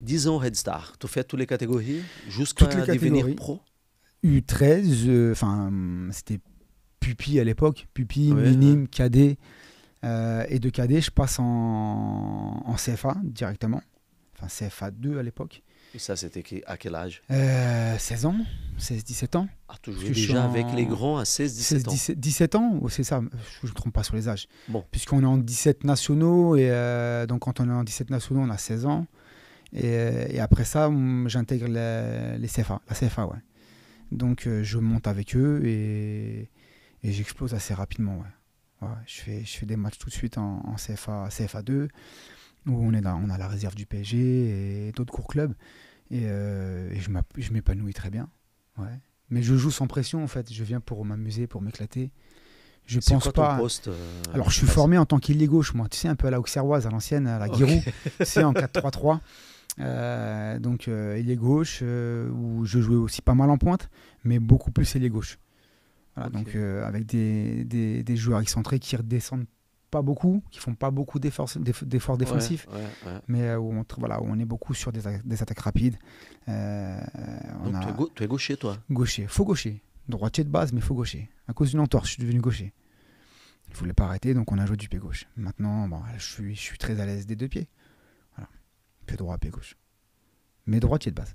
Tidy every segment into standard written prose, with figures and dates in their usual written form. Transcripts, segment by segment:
10 ans Red Star, tu fais toutes les catégories Toutes les jusqu'à devenir catégories. pro. U13, c'était pupille à l'époque, pupille, Oui, minime, cadet. Et de cadet, je passe en CFA directement. Enfin, CFA 2 à l'époque. Et ça, c'était à quel âge? 16 ans, 16-17 ans. Ah, tu Parce jouais que je suis déjà avec les en grands à 16-17 ans. 17 ans, c'est ça, je ne me trompe pas sur les âges. Bon, Puisqu'on est en 17 nationaux, et donc quand on est en 17 nationaux, on a 16 ans. Et après ça, j'intègre les CFA, la CFA, ouais. Donc je monte avec eux et j'explose assez rapidement, ouais. Ouais, je fais des matchs tout de suite en CFA 2, où on a la réserve du PSG et d'autres cours clubs. Et je m'épanouis très bien, ouais. Mais je joue sans pression, en fait. Je viens pour m'amuser, pour m'éclater. Je c'est pense quoi ton pas. poste Alors, je suis formé en tant qu'ailier gauche, moi. Tu sais, un peu à la Auxerroise, à l'ancienne, à la Giroud. Tu sais, en 4-3-3. Donc, ailier gauche, où je jouais aussi pas mal en pointe, mais beaucoup plus ailier gauche. Voilà, Ok. donc, avec des joueurs excentrés qui redescendent pas beaucoup, qui font pas beaucoup d'efforts défensifs, Ouais. mais où on est beaucoup sur des attaques rapides. On Donc, a tu es gaucher, toi. gaucher, faux gaucher. Droitier de base, mais faux gaucher. À cause d'une entorse, je suis devenu gaucher. Il ne voulait pas arrêter, donc on a joué du pied gauche. Maintenant, bon, je suis très à l'aise des deux pieds. Voilà. Pied droit, pied gauche. Mais droitier de base.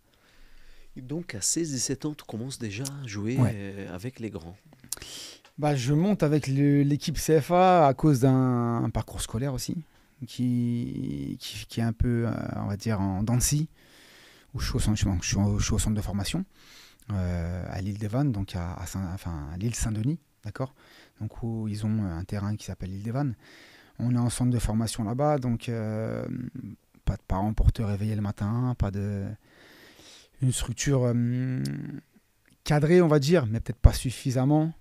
Et donc, à 16-17 ans, tu commences déjà à jouer Ouais. avec les grands. Bah, je monte avec l'équipe CFA à cause d'un parcours scolaire aussi, qui est un peu, on va dire, en dents de scie, où je suis au centre de formation, à l'île d'Evan, donc à l'île Saint-Denis, d'accord. Donc où ils ont un terrain qui s'appelle l'île d'Evan. On est en centre de formation là-bas, donc pas de parents pour te réveiller le matin, pas de une structure cadrée, on va dire, mais peut-être pas suffisamment.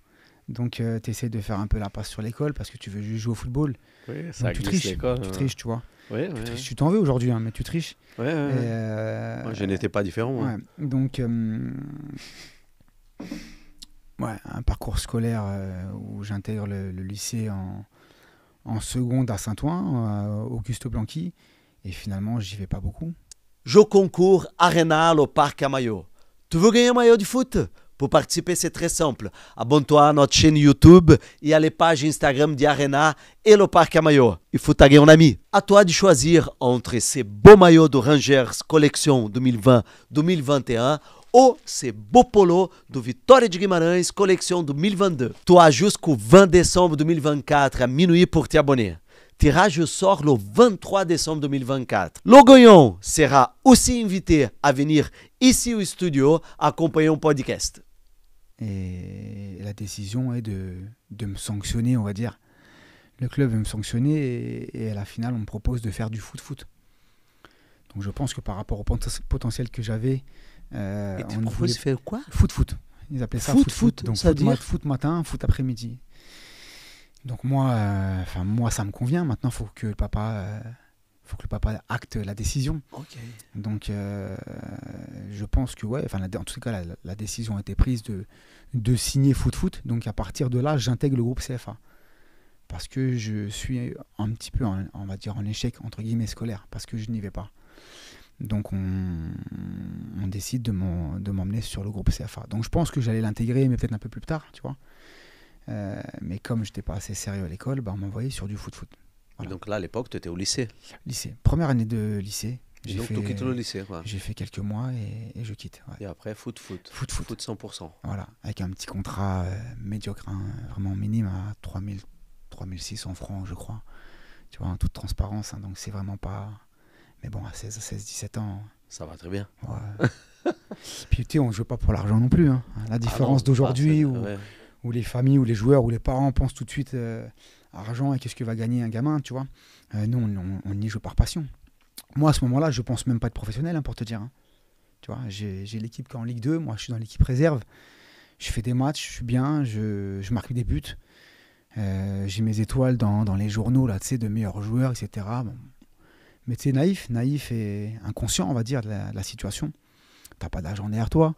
Donc tu essaies de faire un peu la passe sur l'école parce que tu veux juste jouer au football. Oui, Donc tu triches, tu vois. Oui, Tu t'en veux aujourd'hui, hein, mais tu triches. Ouais. Moi, je n'étais pas différent. Moi. Ouais, donc ouais, un parcours scolaire où j'intègre le lycée en seconde à Saint-Ouen, Auguste Blanqui, et finalement j'y vais pas beaucoup. Jeu concours Arénal au Parc à Maillot. Tu veux gagner un maillot de foot? Pour participer, c'est très simple. Abonne-toi à notre chaîne YouTube et à les pages Instagram d'Arena et le Parc à Maillot. Il faut taguer un ami. À toi de choisir entre ces beaux maillots de Rangers collection 2020-2021 ou ces beaux polos de Vitória de Guimarães collection 2022. Tu as jusqu'au 20 décembre 2024 à minuit pour t'abonner. Tirage sort le 23 décembre 2024. Le gagnant sera aussi invité à venir ici au studio accompagner un podcast. Et la décision est de me sanctionner, on va dire. Le club veut me sanctionner et à la finale, on me propose de faire du foot-foot. Donc je pense que par rapport au potentiel que j'avais, Et tu on proposes voulait de faire quoi? foot-foot. Ils appelaient ça Foot, foot-foot. Donc ça veut dire foot matin, foot après-midi. Donc moi, ça me convient. Maintenant, faut que le papa acte la décision. Ok. Donc, je pense que ouais. En tout cas, la décision a été prise de signer foot. Donc, à partir de là, j'intègre le groupe CFA parce que je suis un petit peu, on va dire, en échec entre guillemets scolaire parce que je n'y vais pas. Donc, on décide de m'emmener sur le groupe CFA. Donc, je pense que j'allais l'intégrer, mais peut-être un peu plus tard, tu vois. Mais comme j'étais pas assez sérieux à l'école, on m'envoyait sur du foot. Voilà. Donc là, à l'époque, tu étais au lycée. Lycée. Première année de lycée. Et donc, tu quittes le lycée, quoi. J'ai fait quelques mois et je quitte. Ouais. Et après, foot. Foot. Foot 100%. Voilà, avec un petit contrat médiocre, hein, vraiment minime à 3600 francs, je crois. Tu vois, en toute transparence. Hein, donc, c'est vraiment pas. Mais bon, à 16-17 ans. Ça va très bien. Ouais. Puis, tu sais, on ne joue pas pour l'argent non plus. Hein. La différence d'aujourd'hui où les familles, où les joueurs, où les parents pensent tout de suite argent et qu'est-ce que va gagner un gamin, tu vois. Nous, on y joue par passion. Moi, à ce moment-là, je pense même pas être professionnel, hein, pour te dire. Hein. Tu vois, j'ai l'équipe qui est en Ligue 2, moi, je suis dans l'équipe réserve. Je fais des matchs, je suis bien, je marque des buts. J'ai mes étoiles dans les journaux, là, tu sais, de meilleurs joueurs, etc. Bon. Mais tu sais, naïf et inconscient, on va dire, de la situation. T'as pas d'argent derrière toi.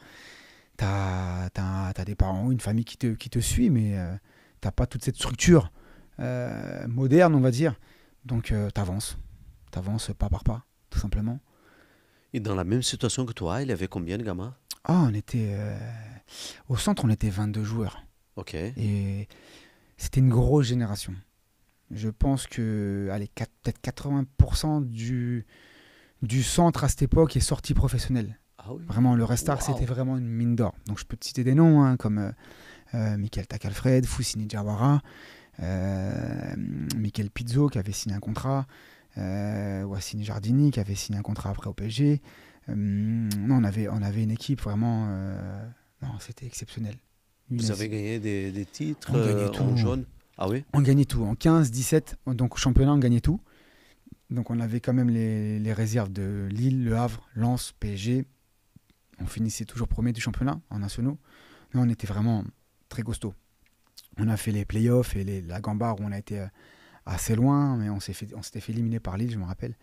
T'as des parents, une famille qui te suit, mais t'as pas toute cette structure moderne, on va dire. Donc t'avances pas par pas, tout simplement. Et dans la même situation que toi, il y avait combien de gamins? Ah, on était... au centre, on était 22 joueurs. Ok. Et c'était une grosse génération. Je pense que allez, peut-être 80% du centre à cette époque est sorti professionnel. Ah oui. Vraiment, le Restart, c'était vraiment une mine d'or. Donc, je peux te citer des noms, hein, comme Michael Takalfred, Foussini Diawara, Michael Pizzo qui avait signé un contrat, Wassini Jardini qui avait signé un contrat après au PSG. Non, on avait une équipe vraiment... non, c'était exceptionnel. Vous avez gagné des titres en jaune? Ah oui? On gagnait tout. En 15, 17, donc au championnat, on gagnait tout. Donc on avait quand même les réserves de Lille, Le Havre, Lens, PSG. On finissait toujours premier du championnat en nationaux. Mais on était vraiment très costaud. On a fait les playoffs et la Gambar où on a été assez loin, mais on s'était fait éliminer par Lille, je me rappelle,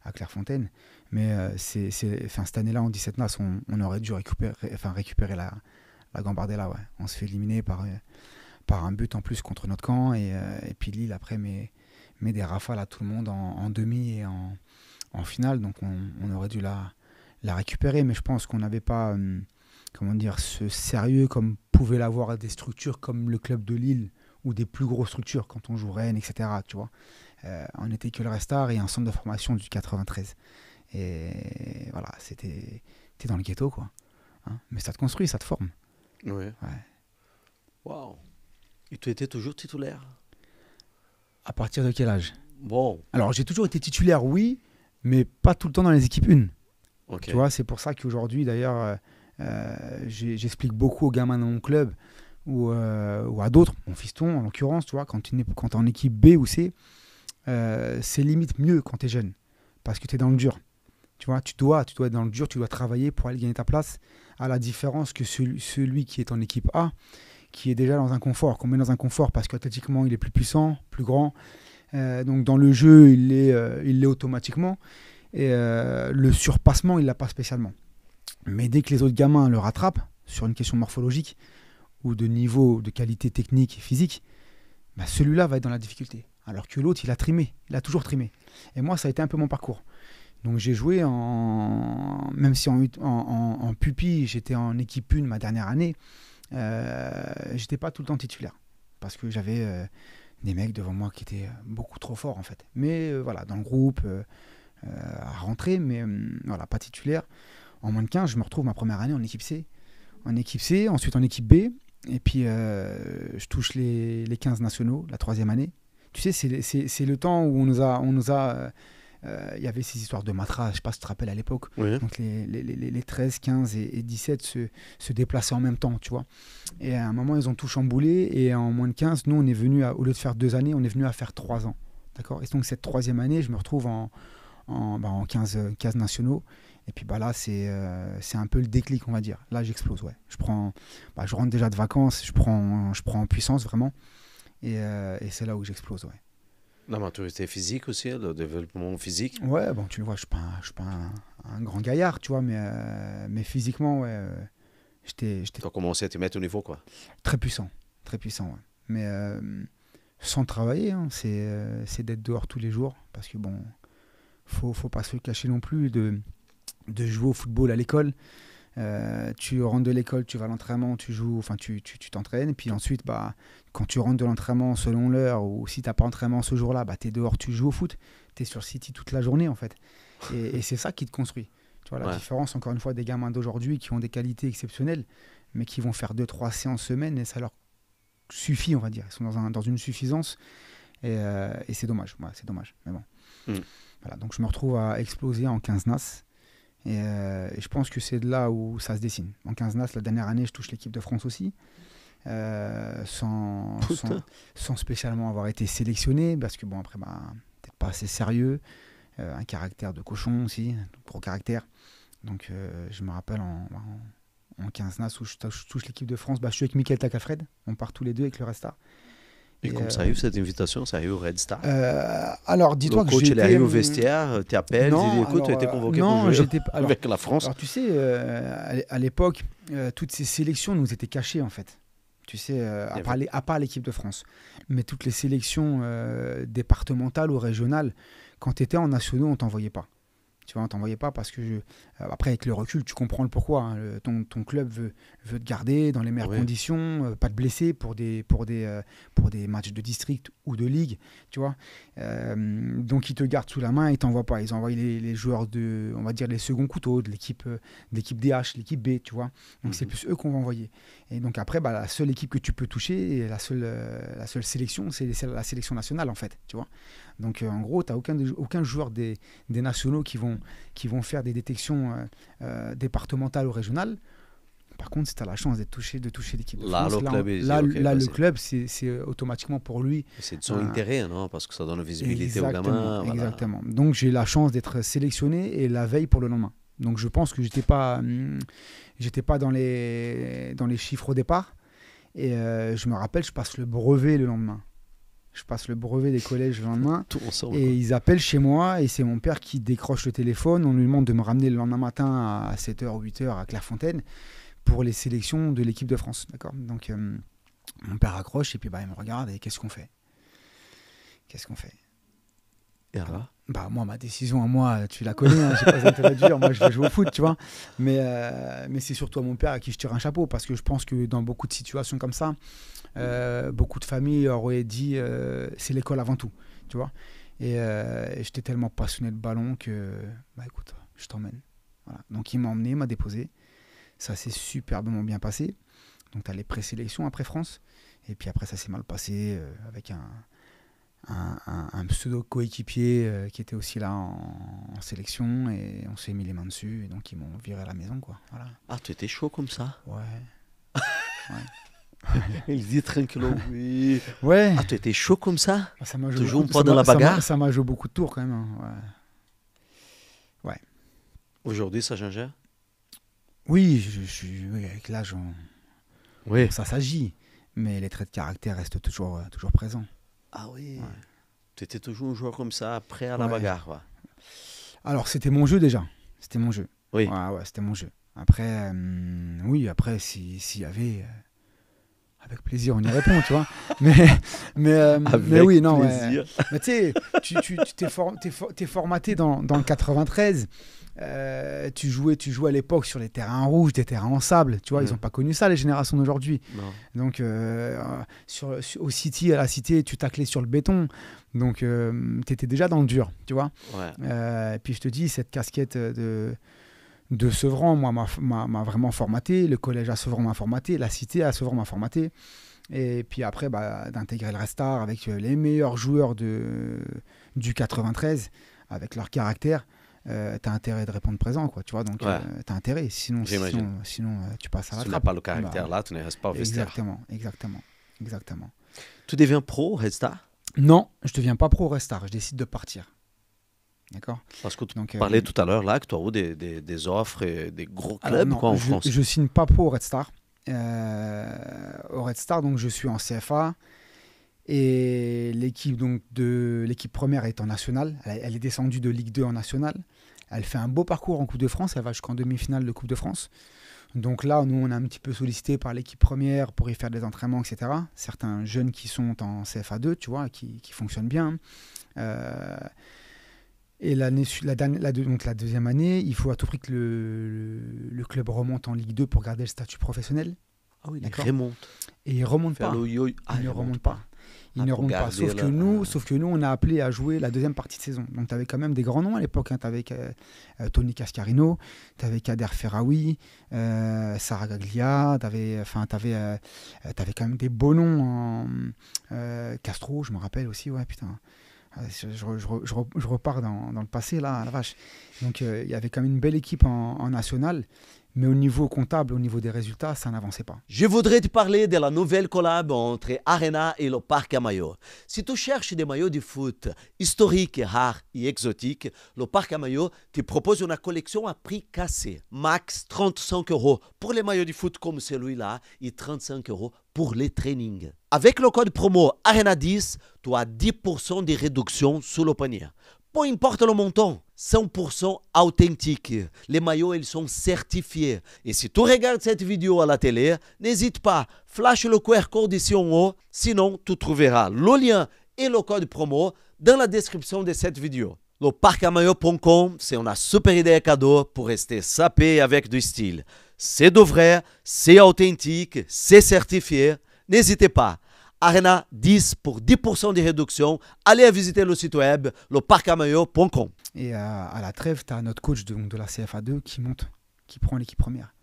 à Clairefontaine. Mais cette année-là, en 17 NAS, on aurait dû récupérer la Gambardella. Ouais. On se fait éliminer par un but en plus contre notre camp. Et puis Lille, après, met des rafales à tout le monde en demi et en finale. Donc on aurait dû la récupérer. Mais je pense qu'on n'avait pas ce sérieux comme pouvaient l'avoir des structures comme le club de Lille ou des plus grosses structures quand on joue Rennes, etc. Tu vois. On n'était que le Restart et un centre de formation du 93. Et voilà, t'es dans le ghetto, quoi. Hein, mais ça te construit, ça te forme. Oui. Ouais. Waouh. Et tu étais toujours titulaire? À partir de quel âge? Bon. Alors, j'ai toujours été titulaire, oui, mais pas tout le temps dans les équipes 1. Okay. Tu vois, c'est pour ça qu'aujourd'hui, d'ailleurs, j'explique beaucoup aux gamins dans mon club ou à d'autres, mon fiston en l'occurrence, tu vois, quand tu es en équipe B ou C, c'est limite mieux quand tu es jeune, parce que tu es dans le dur. Tu vois, tu dois être dans le dur, tu dois travailler pour aller gagner ta place, à la différence que celui qui est en équipe A, qui est déjà dans un confort, qu'on met dans un confort parce qu'athlétiquement, il est plus puissant, plus grand. Donc dans le jeu, il l'est automatiquement. Et le surpassement, il ne l'a pas spécialement. Mais dès que les autres gamins le rattrapent, sur une question morphologique ou de niveau de qualité technique et physique, bah celui-là va être dans la difficulté. Alors que l'autre, il a toujours trimé. Et moi, ça a été un peu mon parcours. Donc j'ai joué même si en pupille, j'étais en équipe 1 ma dernière année, j'étais pas tout le temps titulaire. Parce que j'avais des mecs devant moi qui étaient beaucoup trop forts en fait. Mais voilà, dans le groupe, à rentrer, mais voilà, pas titulaire. En moins de 15, je me retrouve ma première année en équipe C. Ensuite en équipe B. Et puis je touche les 15 nationaux, la 3e année. Tu sais, c'est le temps où on nous a y avait ces histoires de matras, je ne sais pas si tu te rappelles à l'époque. Oui. Donc les 13, 15 et 17 se déplaçaient en même temps, tu vois. Et à un moment, ils ont tout chamboulé. Et en moins de 15, nous, on est venu, au lieu de faire 2 années, on est venu à faire 3 ans. D'accord. Et donc cette 3e année, je me retrouve en 15 nationaux. Et puis là, c'est un peu le déclic, on va dire. Là, j'explose, ouais. Je rentre déjà de vacances, je prends en puissance, vraiment. Et c'est là où j'explose, ouais. La maturité physique aussi, le développement physique. Ouais, bon, tu le vois, je suis pas un grand gaillard, tu vois, mais physiquement, ouais, j'étais... Tu as commencé à te mettre au niveau, quoi. Très puissant, ouais. Mais sans travailler, hein, c'est d'être dehors tous les jours, parce que bon, faut pas se le cacher non plus, de jouer au football à l'école. Tu rentres de l'école, tu vas à l'entraînement, tu joues, enfin tu t'entraînes, et puis ensuite quand tu rentres de l'entraînement selon l'heure, ou si t'as pas entraînement ce jour-là, tu es dehors, tu joues au foot, tu es sur City toute la journée en fait, et c'est ça qui te construit. Tu vois la différence encore une fois des gamins d'aujourd'hui qui ont des qualités exceptionnelles mais qui vont faire 2-3 séances semaine et ça leur suffit, on va dire, ils sont dans une suffisance, et c'est dommage, c'est dommage, mais bon. Voilà, donc je me retrouve à exploser en 15 NAS. Et je pense que c'est de là où ça se dessine. En 15 NAS, la dernière année, je touche l'équipe de France aussi, sans spécialement avoir été sélectionné, parce que bon, après, peut-être pas assez sérieux, un caractère de cochon aussi, gros caractère. Donc je me rappelle en 15 NAS où je touche l'équipe de France, je suis avec Michael Takalfred, on part tous les deux avec le Restart. Et comment ça arrive cette invitation? Ça arrive au Red Star? Alors, dis-toi que le coach il arrive au vestiaire, tu appelles, tu dis écoute, tu as été convoqué pour jouer avec la France. Alors, tu sais, à l'époque, toutes ces sélections nous étaient cachées en fait. Tu sais, à part l'équipe de France. Mais toutes les sélections départementales ou régionales, quand tu étais en nationaux, on ne t'envoyait pas. Tu vois, on t'envoyait pas parce que après avec le recul, tu comprends le pourquoi. Hein. Ton club veut te garder dans les meilleures conditions, pas te blesser pour des matchs de district ou de ligue, tu vois. Donc ils te gardent sous la main, ils t'envoient pas. Ils envoient les joueurs on va dire les seconds couteaux de l'équipe DH, l'équipe B, tu vois. Donc c'est plus eux qu'on va envoyer. Et donc après, la seule équipe que tu peux toucher et la seule sélection, c'est la sélection nationale en fait, tu vois. Donc en gros, tu n'as aucun joueur des nationaux qui vont faire des détections départementales ou régionales. Par contre, si tu as la chance de toucher l'équipe de France, le club, c'est automatiquement pour lui. C'est de son intérêt, non? Parce que ça donne visibilité aux gamins. Exactement. Voilà. Donc j'ai la chance d'être sélectionné et la veille pour le lendemain. Donc je pense que j'étais pas dans les chiffres au départ. Et je me rappelle, je passe le brevet le lendemain. Je passe le brevet des collèges le lendemain. Tout ensemble, et ils appellent chez moi et c'est mon père qui décroche le téléphone. On lui demande de me ramener le lendemain matin à 7h ou 8h à Clairefontaine pour les sélections de l'équipe de France. D'accord. Donc mon père accroche et puis il me regarde et qu'est-ce qu'on fait? Et alors? Moi, ma décision à moi, tu la connais, hein, j'ai pas besoin de te la dire. Moi, je vais jouer au foot, tu vois. Mais c'est surtout à mon père à qui je tire un chapeau parce que je pense que dans beaucoup de situations comme ça, beaucoup de familles auraient dit c'est l'école avant tout, tu vois. Et j'étais tellement passionné de ballon que, écoute, je t'emmène. Voilà. Donc, il m'a emmené, il m'a déposé. Ça s'est superbement bien passé. Donc, tu as les présélections après France. Et puis après, ça s'est mal passé avec un pseudo coéquipier qui était aussi là en sélection et on s'est mis les mains dessus et donc ils m'ont viré à la maison, quoi. Voilà. Ah, tu étais chaud comme ça? Ouais. Il dit tranquillement, oui. Ouais. Ah, tu étais chaud comme ça? Ça m'a joué toujours pas dans la bagarre? Ça m'a joué beaucoup de tours quand même. Hein. Ouais. Aujourd'hui, ça changeait? Oui, oui, avec l'âge, oui. Ça s'agit. Mais les traits de caractère restent toujours présents. Ah oui. Ouais. Tu étais toujours un joueur comme ça, prêt à la bagarre. Ouais. Alors, c'était mon jeu déjà. C'était mon jeu. Oui. Ouais, c'était mon jeu. Après, s'il y avait... avec plaisir, on y répond, tu vois. Mais oui, non. Plaisir. Mais tu sais, t'es formaté dans le 93. Tu jouais à l'époque sur les terrains rouges, des terrains en sable. Tu vois, ils n'ont pas connu ça, les générations d'aujourd'hui. Donc, au City, à la Cité, tu taclais sur le béton. Donc, tu étais déjà dans le dur, tu vois. Ouais. Et puis, je te dis, cette casquette de Sevran, moi, m'a vraiment formaté. Le collège à Sevran m'a formaté. La Cité à Sevran m'a formaté. Et puis après, d'intégrer le Red Star avec les meilleurs joueurs du 93, avec leur caractère. T'as intérêt de répondre présent, quoi, tu vois, donc t'as intérêt, sinon tu passes à la trappe. Si tu n'as pas le caractère là, tu ne restes pas au vestiaire. Exactement. Tu deviens pro au Red Star? Non, je ne deviens pas pro au Red Star, je décide de partir. D'accord. Parce que tu parlais tout à l'heure là que tu as eu des offres et des gros clubs en France. Je ne signe pas pro au Red Star. Au Red Star, donc je suis en CFA. Et l'équipe première est en nationale. Elle est descendue de Ligue 2 en nationale. Elle fait un beau parcours en Coupe de France. Elle va jusqu'en demi-finale de Coupe de France. Donc là, nous, on est un petit peu sollicité par l'équipe première pour y faire des entraînements, etc. Certains jeunes qui sont en CFA 2, tu vois, qui fonctionnent bien. Et la deuxième année, il faut à tout prix que le club remonte en Ligue 2 pour garder le statut professionnel. Ah oui, il remonte. Et il ne remonte pas. Il ne remonte pas. Il ne remonte pas. Sauf que nous, on a appelé à jouer la deuxième partie de saison. Donc, tu avais quand même des grands noms à l'époque. Hein. Tu avais Tony Cascarino, tu avais Kader Ferraoui, Sarah Gaglia, tu avais quand même des beaux noms. Castro, je me rappelle aussi. Ouais, putain. Je repars dans le passé, là, la vache. Donc, il y avait quand même une belle équipe en nationale. Mais au niveau comptable, au niveau des résultats, ça n'avançait pas. Je voudrais te parler de la nouvelle collab entre Arena et le Parc à maillots. Si tu cherches des maillots de foot historiques, rares et exotiques, le Parc à maillots te propose une collection à prix cassé. Max 35 € pour les maillots de foot comme celui-là et 35 € pour les trainings. Avec le code promo ARENA10, tu as 10% de réduction sur le panier. Peu importe le montant, 100% authentique. Les maillots, ils sont certifiés. Et si tu regardes cette vidéo à la télé, n'hésite pas, flash le QR code ici en haut. Sinon, tu trouveras le lien et le code promo dans la description de cette vidéo. Le parcamaillot.com, c'est une super idée cadeau pour rester sapé avec du style. C'est de vrai, c'est authentique, c'est certifié. N'hésitez pas. Arena 10 pour 10% de réduction. Allez visiter le site web, leparcamaillot.com. Et à la trêve, tu as notre coach de la CFA2 qui monte, qui prend l'équipe première.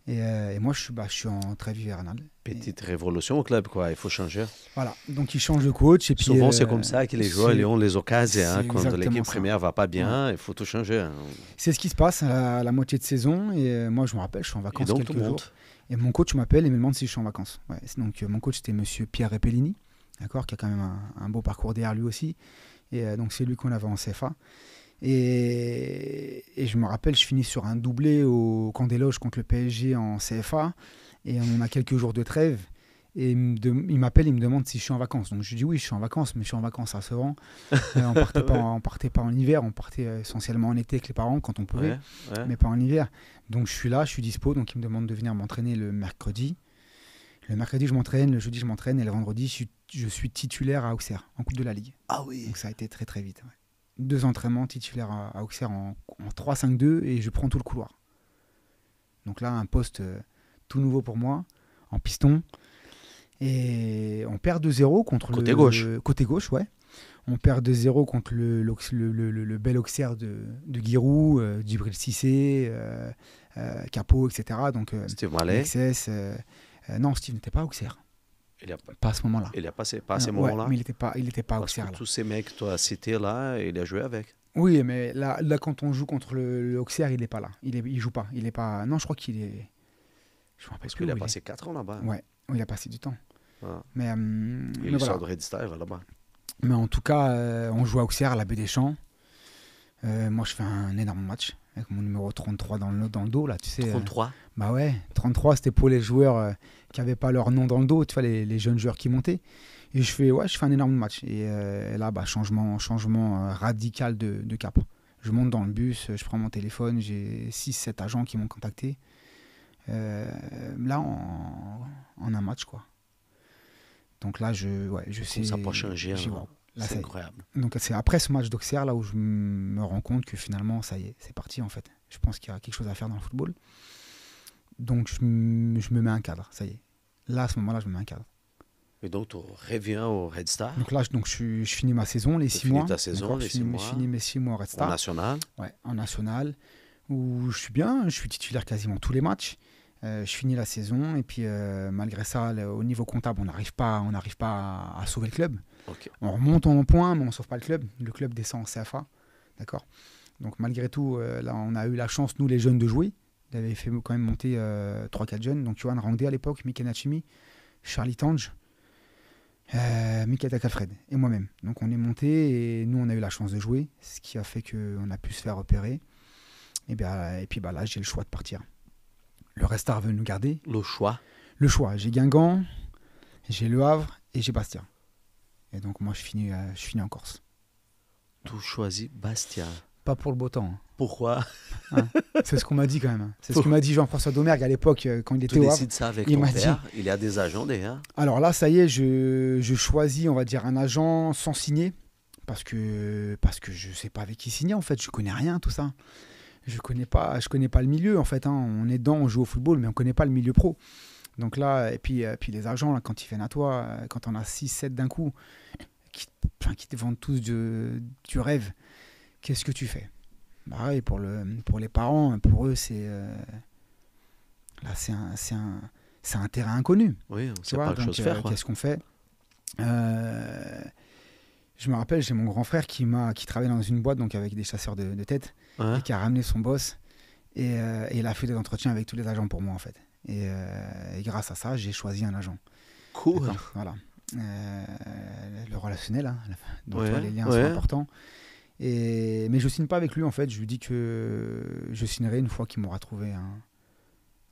Et moi, je suis en trêve hivernale. Petite révolution au club, quoi. Il faut changer. Voilà, donc il change de coach. Et puis, souvent, c'est comme ça que les joueurs ils ont les occasions. Hein, quand l'équipe première va pas bien, il faut tout changer. Hein. C'est ce qui se passe à la moitié de saison. Et moi, je me rappelle, je suis en vacances quelques jours. Et mon coach m'appelle et me demande si je suis en vacances. Ouais, donc, mon coach, c'était monsieur Pierre Repellini, d'accord, qui a quand même un beau parcours derrière lui aussi. Et donc, c'est lui qu'on avait en CFA. Et je me rappelle, je finis sur un doublé au Camp des Loges contre le PSG en CFA. Et on a quelques jours de trêve. Et il m'appelle, il me demande si je suis en vacances. Donc je lui dis oui, je suis en vacances, mais je suis en vacances à Sevran. On partait pas en hiver, on partait essentiellement en été avec les parents quand on pouvait, mais pas en hiver. Donc je suis là, je suis dispo. Donc il me demande de venir m'entraîner le mercredi. Le mercredi, je m'entraîne, le jeudi, je m'entraîne. Et le vendredi, je suis titulaire à Auxerre, en Coupe de la Ligue. Ah oui. Donc ça a été très très vite. Ouais. 2 entraînements titulaires à Auxerre en 3-5-2 et je prends tout le couloir. Donc là, un poste tout nouveau pour moi, en piston. Et on perd 2-0 contre côté gauche. Côté gauche, ouais. On perd 2-0 contre le bel Auxerre de Giroud, Djibril Cissé, Capot, etc. Donc, Steve Mallet. Non, Steve n'était pas à Auxerre. Pas à ce moment-là. Il a passé pas à ce moment-là. Mais il n'était pas à Auxerre. Tous ces mecs que tu as cités là, il a joué avec. Oui, mais là quand on joue contre le Auxerre, il n'est pas là. Il joue pas. Il est pas. Non, je crois qu'il est. Je me rappelle parce qu'il a passé 4 ans là-bas. Ouais, il a passé du temps. Ah. Mais il sort de Red Star là-bas. Mais en tout cas, on joue à Auxerre, à la Baie des Champs. Moi, je fais un énorme match avec mon numéro 33 dans le dos, là, tu sais. 33 Bah ouais, 33, c'était pour les joueurs qui n'avaient pas leur nom dans le dos, tu vois, les jeunes joueurs qui montaient. Et je fais un énorme match. Et là, changement radical de cap. Je monte dans le bus, je prends mon téléphone, j'ai 6-7 agents qui m'ont contacté. Là, en un match, quoi. Donc là, je sais. Ça peut changer. Là, c'est incroyable. Donc c'est après ce match d'Auxerre là où je me rends compte que finalement ça y est, c'est parti en fait. Je pense qu'il y a quelque chose à faire dans le football. Donc je me mets un cadre, ça y est. Là à ce moment-là, je me mets un cadre. Et donc tu reviens au Red Star. Donc là je finis ma saison, les 6 mois. Ta saison, je finis mes 6 mois au Red Star. En national. Ouais, en national où je suis bien, je suis titulaire quasiment tous les matchs. Je finis la saison et puis malgré ça, au niveau comptable, on n'arrive pas à sauver le club. Okay. On remonte en points, mais on ne sauve pas le club. Le club descend en CFA. D'accord. Donc malgré tout, là, on a eu la chance, nous les jeunes, de jouer. Il avait fait quand même monter 3-4 jeunes. Donc Johan Rangdé à l'époque, Mike Nachimi, Charlie Tange, Mika Takafred et moi-même. Donc on est monté et nous on a eu la chance de jouer, ce qui a fait qu'on a pu se faire repérer. Et puis là, j'ai le choix de partir. Le Red Star veut nous garder. Le choix. J'ai Guingamp, j'ai Le Havre et j'ai Bastia. Et donc moi je finis en Corse. Tout choisi Bastia. Pas pour le beau temps. Pourquoi C'est ce qu'on m'a dit quand même. C'est ce que m'a dit Jean-François Domergue à l'époque quand il était au Havre. Tu décides ça avec ton père. Il y a des agents déjà. Alors là ça y est, je choisis on va dire un agent sans signer parce que je sais pas avec qui signer en fait. Je connais rien tout ça. Je connais pas le milieu en fait. On est dedans, on joue au football mais on connaît pas le milieu pro. Donc là, et puis les agents, là, quand ils viennent à toi, quand on a 6-7 d'un coup, qui te vendent tous du rêve, qu'est-ce que tu fais ? Pareil, pour les parents, pour eux, c'est un terrain inconnu. Oui, on ne sait pas quelque chose faire. Qu'est-ce qu'on fait ? Je me rappelle, j'ai mon grand frère qui travaillait dans une boîte donc avec des chasseurs de tête et qui a ramené son boss et il a fait des entretiens avec tous les agents pour moi en fait. Et grâce à ça, j'ai choisi un agent. Cool. D'accord, voilà. Le relationnel, donc les liens sont importants. Mais je ne signe pas avec lui en fait. Je lui dis que je signerai une fois qu'il m'aura trouvé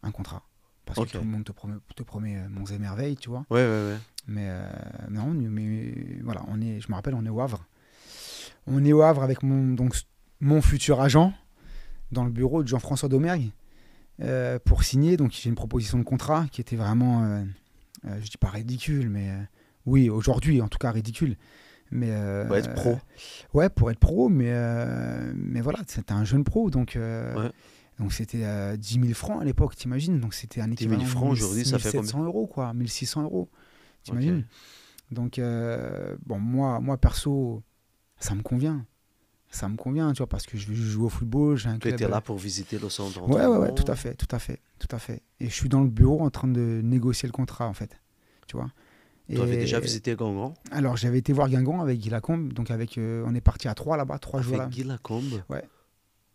un contrat. Parce que tout le monde te promet monts et merveilles, tu vois. Ouais. Mais voilà, je me rappelle, on est au Havre. On est au Havre avec mon futur agent dans le bureau de Jean-François Domergue pour signer. Donc j'ai une proposition de contrat qui était vraiment, je dis pas ridicule, mais oui, aujourd'hui en tout cas ridicule. Mais, Pour être pro. Ouais, pour être pro, mais voilà, c'était un jeune pro, donc c'était 10 000 francs à l'époque, t'imagines? Donc c'était un équivalent 10 000 francs aujourd'hui, ça fait combien? 1 700 euros, quoi, 1 600 euros, t'imagines? Okay. Donc, bon, moi, perso, ça me convient. Ça me convient, tu vois, parce que je joue au football, j'ai un club. Tu étais là pour visiter le centre d'entraînement. Ouais, tout à fait. Et je suis dans le bureau en train de négocier le contrat, en fait, tu vois. Tu avais déjà visité Guingamp? Alors, j'avais été voir Guingamp avec Guy Lacombe, donc on est parti à 3 là-bas, 3 jours là. Avec Guy Lacombe? Ouais.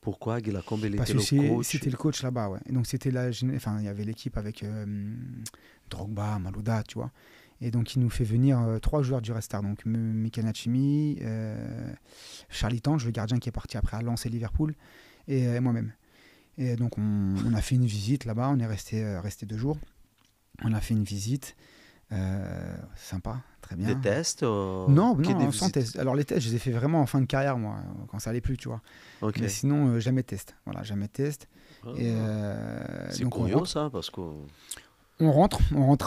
Pourquoi Guy Lacombe, il parce était que le coach? C'était le coach là-bas, ouais. Et donc, il y avait l'équipe avec Drogba, Malouda, tu vois. Et donc, il nous fait venir 3 joueurs du Red Star. Donc, Mika Nachimi, Charlie Tange, le gardien qui est parti après à Lens et Liverpool, et moi-même. Et donc, on a fait une visite là-bas. On est resté 2 jours. On a fait une visite. Sympa, très bien. Des tests Non, sans test. Alors, les tests, je les ai fait vraiment en fin de carrière, moi, quand ça allait plus, tu vois. Okay. Mais sinon, jamais de test. Voilà, jamais de test. C'est curieux, ça, parce que... On rentre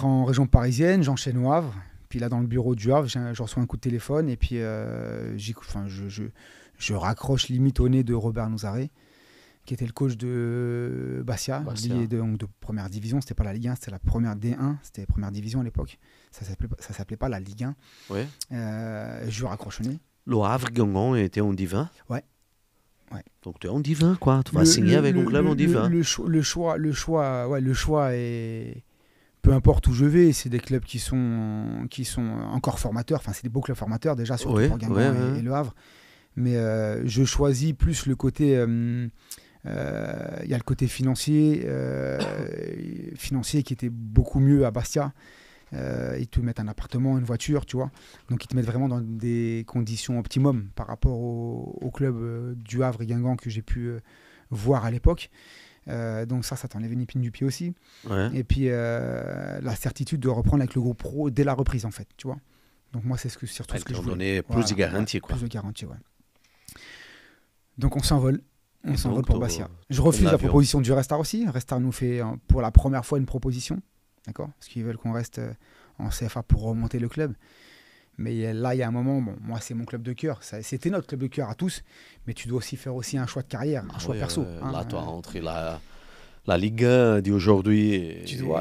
en région parisienne, j'enchaîne au Havre. Puis là, dans le bureau du Havre, je reçois un coup de téléphone et puis je raccroche limite au nez de Robert Nouzaré, qui était le coach de Bastia. De première division. C'était pas la Ligue 1, c'était la première D1, c'était la première division à l'époque. Ça s'appelait pas la Ligue 1. Ouais. Je lui raccroche au nez. Le Havre Guingamp était en divin. Ouais. Donc tu es en divin, quoi. Tu vas signer avec un club en divin. Le choix est... Peu importe où je vais, c'est des clubs qui sont encore formateurs. Enfin, c'est des beaux clubs formateurs déjà, surtout pour Guingamp et Le Havre. Mais je choisis plus le côté... Il y a le côté financier qui était beaucoup mieux à Bastia. Ils te mettent un appartement, une voiture, tu vois. Donc, ils te mettent vraiment dans des conditions optimum par rapport au club du Havre et Guingamp que j'ai pu voir à l'époque. Donc ça t'enlève une épine du pied aussi. Ouais. Et puis la certitude de reprendre avec le groupe pro dès la reprise, en fait, tu vois. Donc moi, c'est surtout ce que je voulais. Donner plus de garantie, quoi. Plus de garantie, ouais. Donc on s'envole. On s'envole pour Bastia. Je refuse la proposition du Red Star aussi. Red Star nous fait pour la première fois une proposition, d'accord, parce qu'ils veulent qu'on reste en CFA pour remonter le club. Mais là, il y a un moment, bon, moi, c'est mon club de cœur. C'était notre club de cœur à tous. Mais tu dois aussi faire un choix de carrière, un choix perso. Là, toi, entre la Ligue 1 d'aujourd'hui...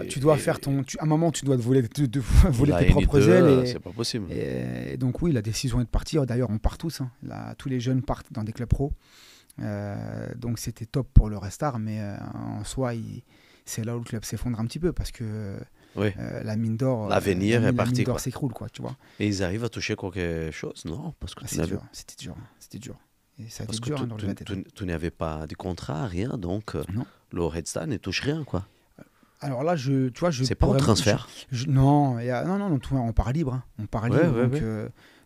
Tu dois faire à un moment, tu dois voler tes propres ailes. C'est pas possible. Et donc, oui, la décision est de partir. D'ailleurs, on part tous. Là, tous les jeunes partent dans des clubs pro. Donc, c'était top pour le Red Star. Mais en soi, c'est là où le club s'effondre un petit peu. Parce que... la mine d'or, l'avenir est parti, quoi. S'écroule, quoi, tu vois. Et ils arrivent à toucher quelque chose, non? Parce que c'était dur. Et ça a été dur, tu n'avais pas de contrat, rien, donc le Red Star ne touche rien, quoi. Alors là, c'est pas un transfert. Non, on part libre. On part libre, donc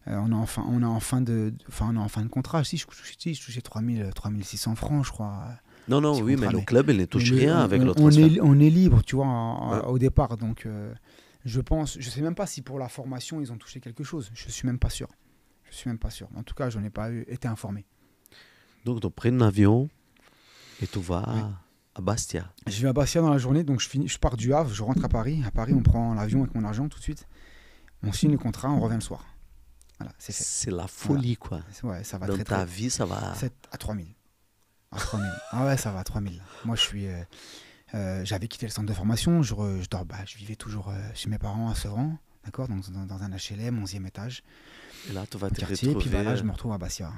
on est en fin de contrat. Si je touchais 3 600 francs, je crois. Non, oui, mais le club, il ne touche rien avec le transfert. On est libre, tu vois, au départ. Donc, je sais même pas si pour la formation, ils ont touché quelque chose. Je suis même pas sûr. En tout cas, je n'en ai pas été informé. Donc, tu prends un avion et tu vas à Bastia. Je vais à Bastia dans la journée, donc je pars du Havre, je rentre à Paris. À Paris, on prend l'avion avec mon argent tout de suite. On signe le contrat, on revient le soir. Voilà, c'est fait. C'est la folie, quoi. Ouais, ça va dans ta vie, ça va... 7 à 3 000. À 3 000. Ah ouais, ça va à 3 000. Moi, j'avais quitté le centre de formation. Je vivais toujours chez mes parents à Sevran, d'accord, dans un HLM, 11e étage. Et là, tu vas te quartier, retrouver... Et puis là, je me retrouve à Bastia.